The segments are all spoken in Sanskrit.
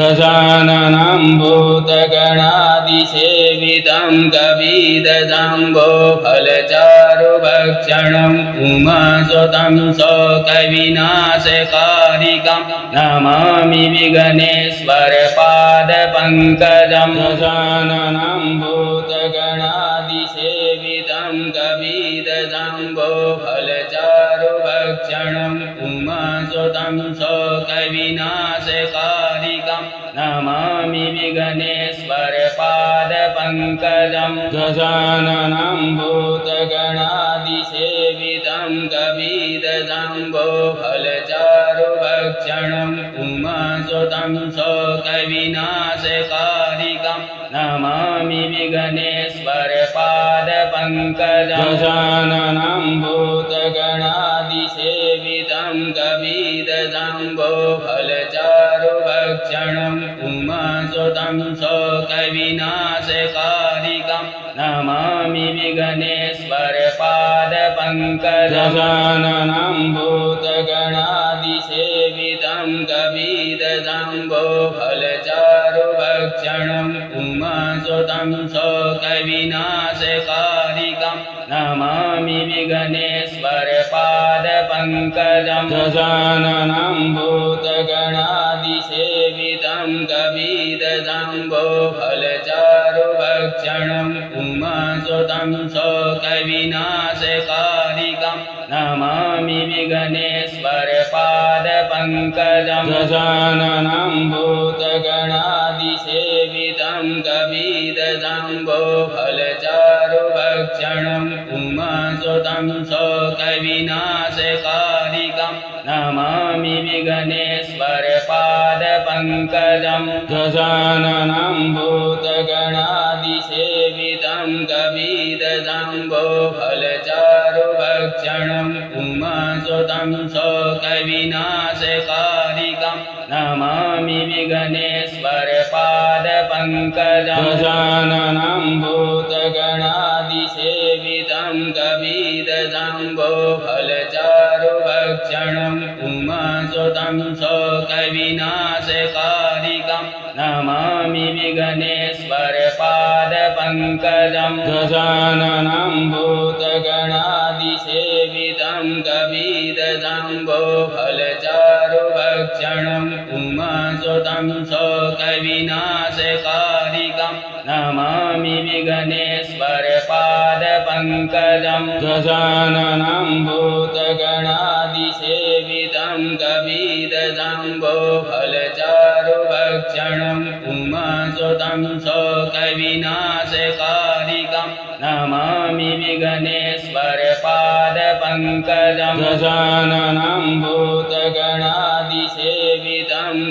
गजाननं भूतगणादिसेवितं कविदजाम्बो फलचारुभक्षणम् उमासुतं शोकविनाशकारिकं नमामि विघ्नेश्वरपादपङ्कजं गजाननं भूतगणादिसेवितं कविदजाम्बो फलचारुभक्षणम् उमासुतं शोकविनाशकारिकं नमामि विघ्नेश्वरपादपङ्कजं गजाननं भूतगणादिसेवितं कविदजाम्बो फलचारुभक्षणम् उमासुतं शोकविनाशकारिकं नमामि विघ्नेश्वरपादपङ्कजं गजाननं भूतगणादिसेवितं कविदजाम्बो फलचारुभक्षणम् उमासुतं शोकविनाशकारिकं नमामि विघ्नेश्वरपादपङ्कजं गजाननं भूतगणादिसेवितं कविदजाम्बो फलचारुभक्षणम् उमासुतं शोकविनाशकारिकं नमामि विघ्नेश्वरपादपङ्कजं गजाननं भूतगणादिसेवितं कविदजाम्बो फलचारुभक्षणम् उमासुतं शोकविनाशकारिकं नमामि विघ्नेश्वरपादपङ्कजं गजाननं भूतगणादिसेवितं कविदजाम्बो फलचारुभक्षणम् उमासुतं शोकविनाशकारिकं नमामि विघ्नेश्वरपादपङ्कजं गजाननं भूतगणादिसेवितं कविदजाम्बो फलचारुभक्षणम् उमासुतं शोकविनाशकारिकं नमामि विघ्नेश्वरपादपङ्कजं गजाननं भूतगणादिसेवितं कविदजाम्बो फलचारुभक्षणम् उमासुतं शोकविनाशकारिकं नमामि विघ्नेश्वरपादपङ्कजं गजाननं भूतगणादिसेवितं कविदजाम्बो फलचारुभक्षणम् उमासुतं शोकविनाशकारिकं नमामि विघ्नेश्वरपादपङ्कजं गजाननं भूतगणादिसेवितं कविदजाम्बो फलचारुभक्षणम् उमासुतं शोकविनाशकारिकं नमामि विघ्नेश्वरपादपङ्कजं गजाननं भूतगणादिसेवितं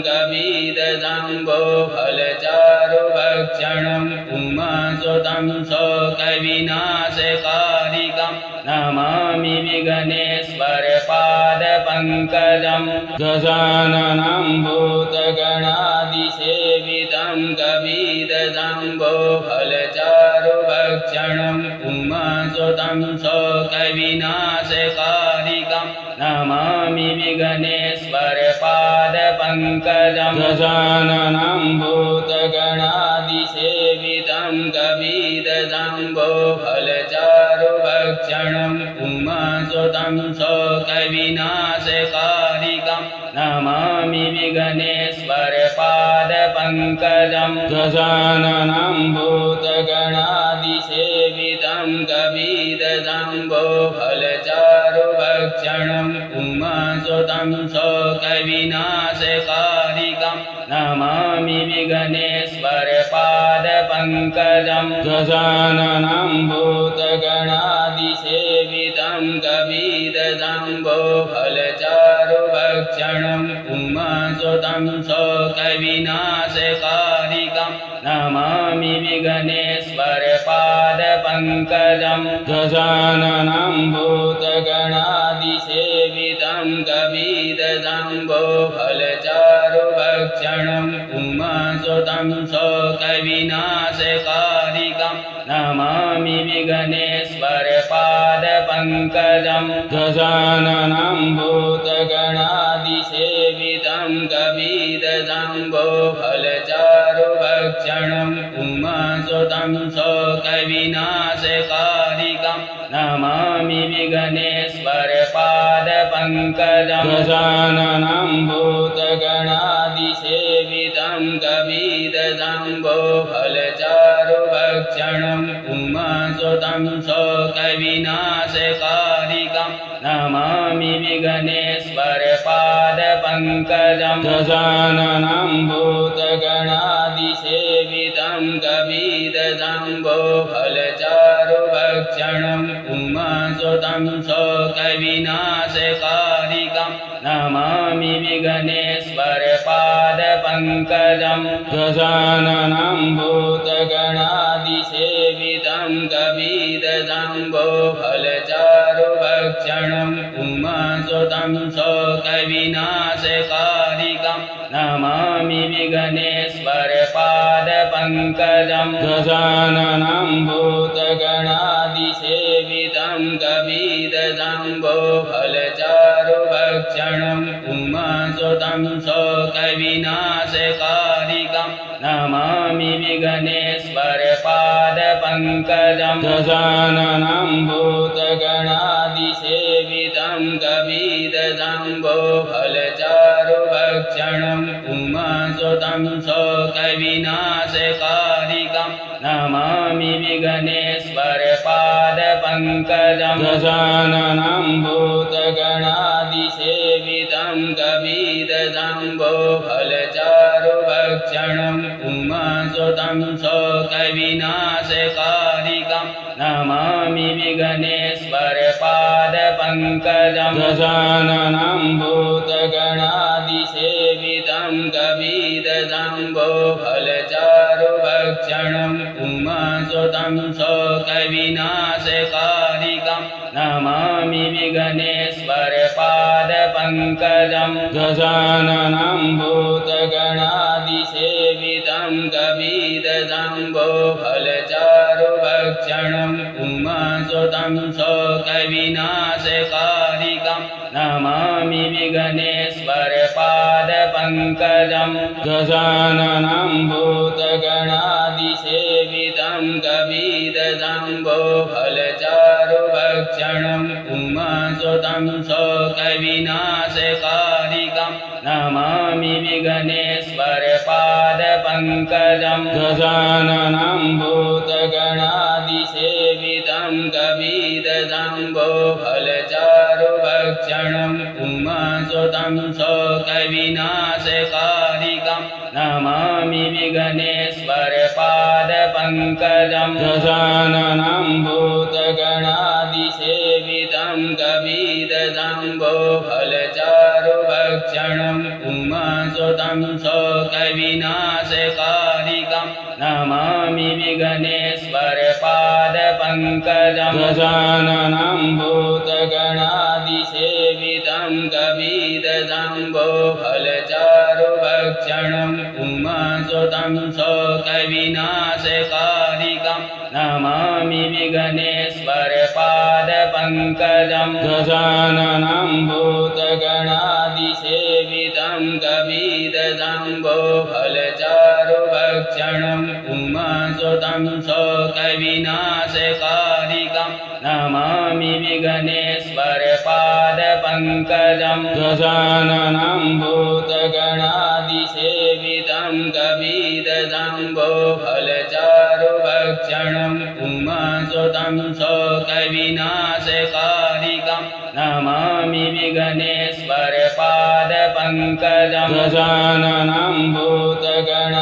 कविदजाम्बो फलचारुभक्षणम् उमासुतं शोकविनाशकारिकं नमामि विघ्नेश्वरपादपङ्कजं गजाननं भूतगणादिसेवितं कविदजाम्बो फलचारुभक्षणम् उमासुतं शोकविनाशकारिकं नमामि विघ्नेश्वरपादपङ्कजं गजाननं भूतगणादिसेवितं कविदजाम्बो फलचारुभक्षणम् उमासुतं शोकविनाशकारिकं नमामि विघ्नेश्वरपादपङ्कजं गजाननं भूतगणादिसेवितं कविदजाम्बो फलचारुभक्षणम् उमासुतं शोकविनाशकारिकं नमामि विघ्नेश्वरपादपङ्कजं गजाननं भूतगणादिसेवितं कविदजाम्बो फलचारुभक्षणम् उमासुतं शोकविनाशकारिकं नमामि विघ्नेश्वरपादपङ्कजं गजाननं भूतगणादिसेवितं कविदजाम्बो फलचारुभक्षणम् चारुभक्षणम् उमासुतं शोकविनाशकारिकम् नमामि विघ्नेश्वरपादपङ्कजम् गजाननं भूतगणादिसेवितं कपितजम्बो फलचारुभक्षणम् उमासुतं शोकविनाशकारिकम् नमामि विघ्नेश्वरपादपङ्कजम् गजाननं भूतगणादिसेवितं कपितजम्बो फलचारुभक्षणम् उमासुतं शोकविनाशकारिकम् नमामि विघ्नेश्वरपादपङ्कजम् गजाननं भूतगणादिसेवितं कपितजम्बो फलचारुभक्षणम् उमासुतं शोकविनाशकारिकम् नमामि विघ्नेश्वरपादपङ्कजम् गजाननं भूतगणादिसेवितं कपितजम्बो फलचारुभक्षणम् उमासुतं शोकविनाशकारिकम् नमामि विघ्नेश्वरपादपङ्कजम् गजाननं भूतगणादिसेवितं कपितजम्बो फलचारुभक्षणम् उमासुतं शोकविनाशकारिकम् नमामि विघ्नेश्वरपादपङ्कजम् गजाननं भूतगणादिसेवितं कपितजम्बो फलचारुभक्षणम् उमासुतं शोकविनाशकारिकम् नमामि विघ्नेश्वरपादपङ्कजम् गजाननं भूतगणादिसेवितं कपितजम्बो फलचारुभक्षणम् उमासुतं शोकविनाशकारिकम् नमामि विघ्नेश्वरपादपङ्कजम् गजाननं भूतगणादिसेवितं कपितजम्बो फलचारुभक्षणम् उमासुतं शोकविनाशकारिकम् नमामि विघ्नेश्वरपादपङ्कजम् गजाननं भूतगणादिसेवितं कपितजम्बो फलचारुभक्षणम् उमासुतं शोकविनाशकारिकम् नमामि विघ्नेश्वरपादपङ्कजम् गजाननं भूतगणादिसेवितं कपितजम्बो फलचारुभक्षणम् उमासुतं शोकविनाशकारिकम् नमामि विघ्नेश्वरपादपङ्कजम् गजाननं भूतगणादिसेवितं कपितजम्बो फलचारुभक्षणम् उमासुतं शोकविनाशकारिकम् नमामि विघ्नेश्वरपादपङ्कजम् गजाननं भूतगणादिसेवितं कपितजम्बो फलचारुभक्षणम् उमासुतं शोकविनाशकारिकम् नमामि विघ्नेश्वरपादपङ्कजम् गजाननं भूतगणादिसेवितं कपितजम्बो फलचारुभक्षणम् उमासुतं शोकविनाशकारिकम् नमामि विघ्नेश्वरपादपङ्कजम् गजाननं भूतगणादिसेवितं कपितजम्बो फलचारुभक्षणम् उमासुतं शोकविनाशकारिकम् नमामि विघ्नेश्वरपादपङ्कजम् गजाननं भूतगणादिसेवितं कपितजम्बो फलचारुभक्षणम् उमासुतं शोकविनाशकारिकम् नमामि विघ्नेश्वरपादपङ्कजम् गजाननं भूतगणादिसेवितं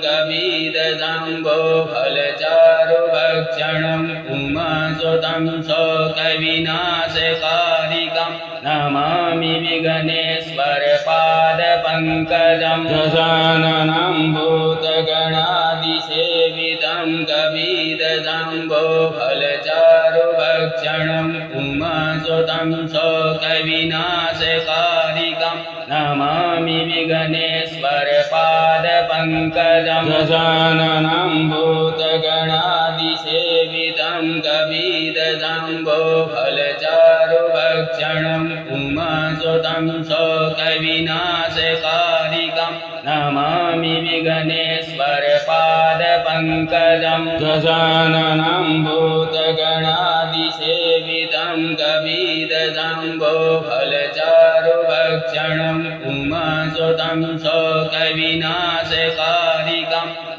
कपितजम्बो फलचारुभक्षणम् उमासुतं शोकविनाशकारिकम् नमामि विघ्नेश्वरपादपङ्कजम् गजाननं भूतगणादिसेवितं कपितजम्बो फलचारुभक्षणम् उमासुतं शोकविनाशकारिकम् नमामि विघ्नेश्वरपादपङ्कजं दशाननं भूतगणादिसेवितं कविदजम्बो फलचारुभक्षणम् उमासुतं शोकविनाशकारिकं नमामि विघ्नेश्वरपादपङ्कजं दशाननं भूतगणादिसेवितं कविदजम्बो फलचारुभक्षणम् उमासुतं शोकविनाशकारिकं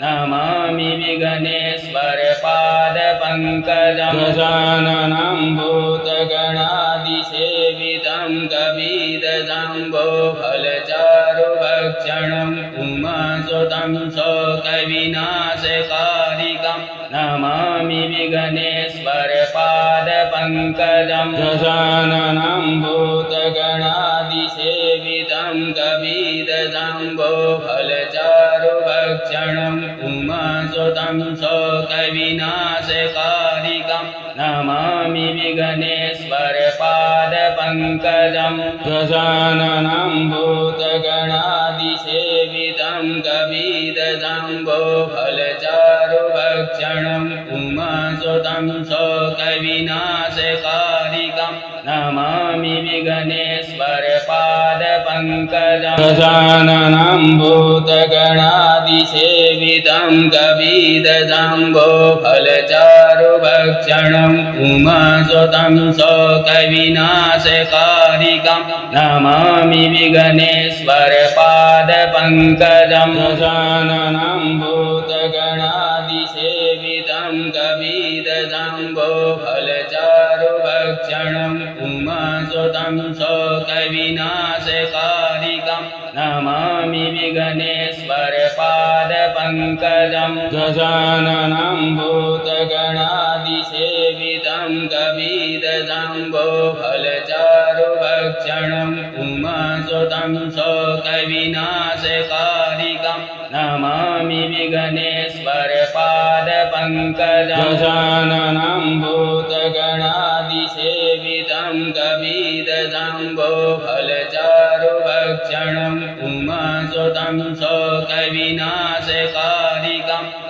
नमामि विघ्नेश्वरपादपङ्कजं दशाननं भूतगणादिसेवितं कविदजम्बो फलचारुभक्षणम् उमासुतं शोकविनाशकारिकं नमामि विघ्नेश्वरपादपङ्कजं दशाननं भूतगणादिसेवितं कविदजम्बो फलचारुभक्षणम् उमासुतं शोकविनाशकारिकं नमामि विघ्नेश्वरपादपङ्कजं दशाननं भूतगणादिसेवितं कविदजम्बो फलचारुभक्षणम् उमासुतं शोकविनाशकारिकं नमामि विघ्नेश्वरपादपङ्कजं दशाननं भूतगणादिसेवितं कविदजम्बो फलचारुभक्षणम् उमासुतं शोकविनाशकारिकं नमामि विघ्नेश्वरपादपङ्कजं दशाननं भूतगणादिसेवितं कविदजम्बो फलचारुभक्षणम् उमासुतं शोकविनाशकारिकं नमामि विघ्नेश्वरपादपङ्कजं दशाननं भूतगणादिसेवितं कविदजम्बो फलचारुभक्षणम् उमासुतं शोकविनाशकारिकं नमामि विघ्नेश्वरपादपङ्कजं दशाननं भूतगणादिसेवितं कविदजम्बो फलचारुभक्षणम् उमासुतं शोकविनाशकारिकं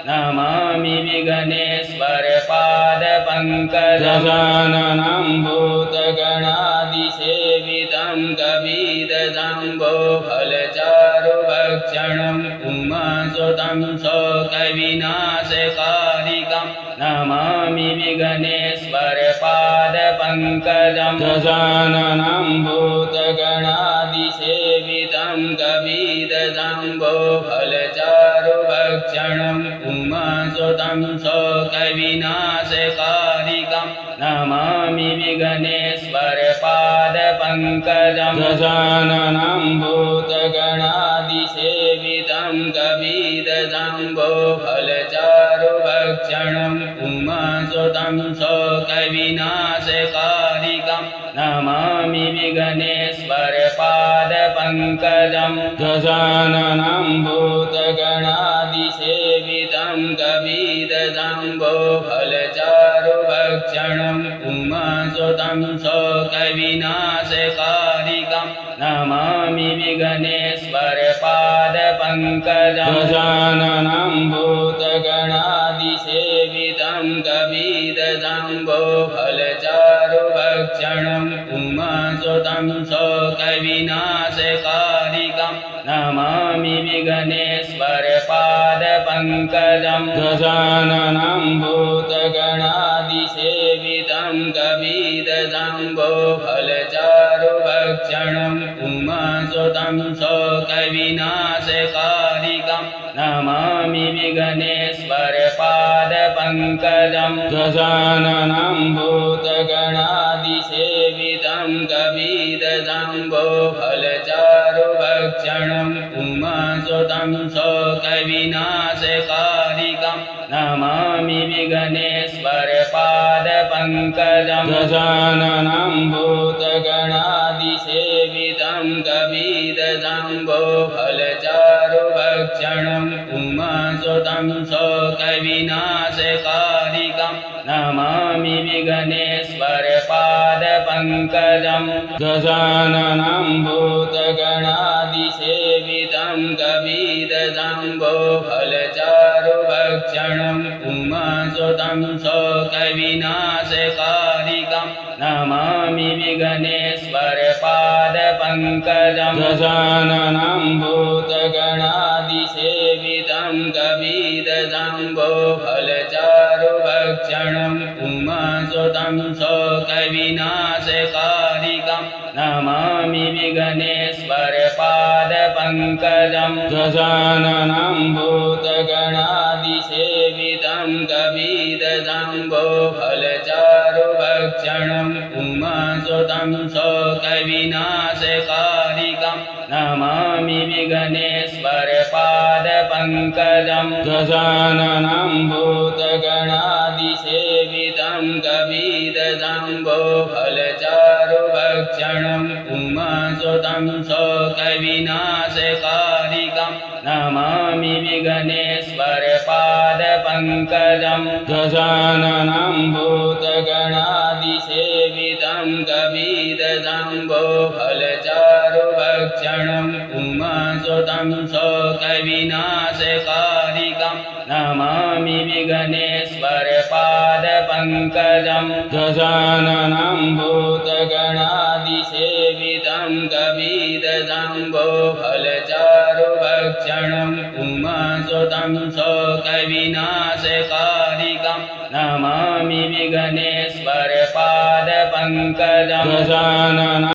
नमामि विघ्नेश्वरपादपङ्कजं दशाननं भूतगणादिसेवितं कविदजम्बो फलचारुभक्षणम् उमासुतं शोकविनाशकारिकं नमामि विघ्नेश्वरपादपङ्कजं दशाननं भूतगणादिसेवितं कविदजम्बो फलचारुभक्षणम् उमासुतं शोकविनाशकारिकं नमामि विघ्नेश्वरपादपङ्कजं दशाननं भूतगणादिसेवितं कविदजम्बो फलचारुभक्षणम् उमासुतं शोकविनाशकारिकं नमामि विघ्नेश्वरपादपङ्कजं दशाननं भूतगणादिसेवितं कविदजम्बो फलचारुभक्षणम् उमासुतं शोकविनाशकारिकं नमामि विघ्नेश्वरपादपङ्कजं दशाननं भूतगणादिसेवितं कविदजम्बो फलचारुभक्षणम् उमासुतं शोकविनाशकारिकं नमामि विघ्नेश्वरपादपङ्कजं दशाननं भूतगणादिसेवितं कविदजम्बो फलचारुभक्षणम् उमासुतं शोकविनाशकारिकं नमामि विघ्नेश्वरपादपङ्कजं दशाननं भूतगणादिसेवितं कविदजम्बो फलचारुभक्षणम् उमासुतं शोकविनाशकारिकं नमामि विघ्नेश्वरपादपङ्कजं दशाननं भूतगणादिसेवितं कविदजम्बो फलचारुभक्षणम् उमासुतं शोकविनाशकारिकं नमामि विघ्नेश्वरपादपङ्कजम् गजाननं भूतगणादिसेवितं कविदजम्बो फलचारुभक्षणम् उमासुतं शोकविनाशकारिकम् नमामि विघ्नेश्वरपादपङ्कजम् गजाननं भूतगणादिसेवितं कविदजम्बो फलचारुभक्षणम् उमासुतं शोकविनाशकारिकम् नमामि विघ्नेश्वरपादपङ्कजम् गजाननं भूतगणादिसेवितं कविदजम्बो फलचारुभक्षणम् उमासुतं शोकविनाशकारिकम् नमामि विघ्नेश्वरपादपङ्कजम् गजाननं भूतगणादिसेवितं कविदजम्बो फलचारुभक्षणम् उमासुतं शोकविनाशकारिकम् नमामि विघ्नेश्वरपादपङ्कजम् गजाननं भूतगणादिसेवितं कविदजम्बो फलचारुभक्षणम् उमासुतं शोकविनाशकारिकम् नमामि विघ्नेश्वरपादपङ्कजम् गजाननं भूतगणादिसेवितं कविदजम्बो फलचारुभक्षणम् उमासुतं शोकविनाशकारिकम् नमामि विघ्नेश्वरपादपङ्कजम् गजाननं